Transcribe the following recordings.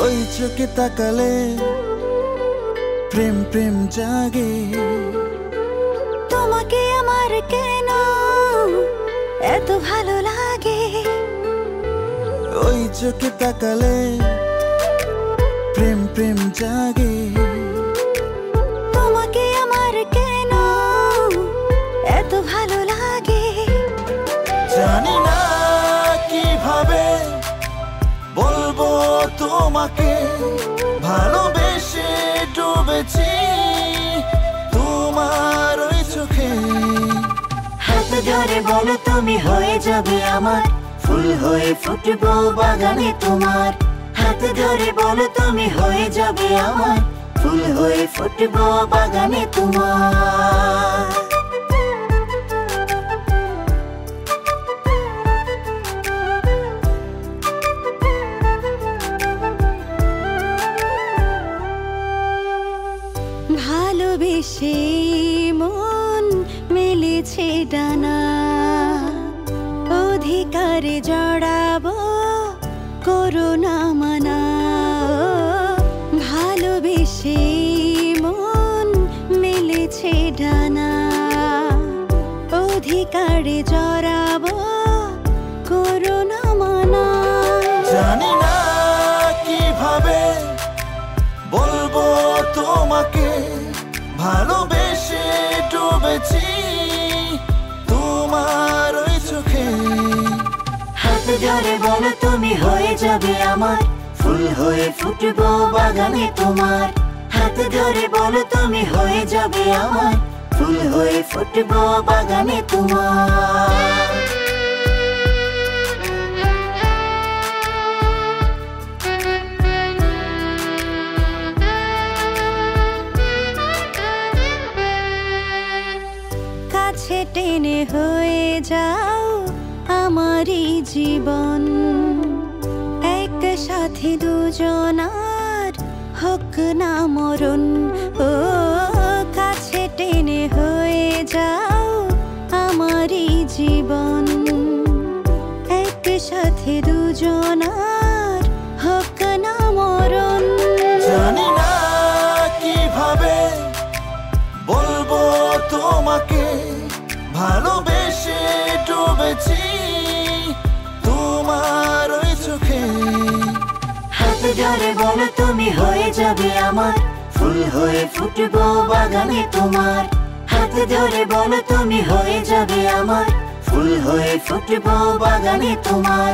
ওই চোখে তাকালে প্রেম প্রেম জাগে। তোমাকে আমার কেন এত ভালো লাগে? ওই চোখে তাকালে প্রেম প্রেম জাগে। তোমাকে আমার কেন এত ভালো লাগে? জানি না কিভাবে বলবো তোমাকে, ভালোবেসে ডুবেছি তোমার ওই চোখে। হাত ধরে বলো তুমি হয়ে যাবে আমার, ফুল হয়ে ফুটবো বাগানে তোমার। হাত ধরে বলো তুমি হয়ে যাবে আমার, ফুল হয়ে ফুটবো বাগানে তোমার। ভালোবেসে মন মেলেছে ডানা, অধিকারে জড়াবো করোনা মানা। ভালোবেসে মন মেলেছে ডানা, অধিকারে জড়াবো করোনা মানা। জানি না কিভাবে বলবো তোমাকে, ভালোবেসে ডুবেছি তোমার ওই চোখে। হাত ধরে বলো তুমি হয়ে যাবে আমার, ফুল হয়ে ফুটবো বাগানে তোমার। হাত ধরে বলো তুমি হয়ে যাবে আমার, ফুল হয়ে ফুটবো বাগানে তোমার। কাছে টেনে হয়ে যাও আমারই জীবন, একসাথে দুজনার হোক না মরণ। ও কাছে টেনে হয়ে যাও আমারই জীবন, একসাথে দুজনার হোক না মরণ। জানি না কিভাবে বলবো তোমাকে, ভালোবেসে ডুবেছি তোমার ওই চোখে। হাত ধরে বলো তুমি হয়ে যাবে আমার, ফুল হয়ে ফুটবো বাগানে তোমার। হাত ধরে বলো তুমি হয়ে যাবে আমার, ফুল হয়ে ফুটবো বাগানে তোমার।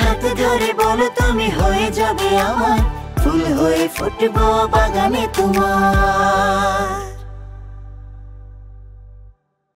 হাত ধরে বলো তুমি হয়ে যাবে আমার, ফুল হয়ে ফুটবো বাগানে তোমার।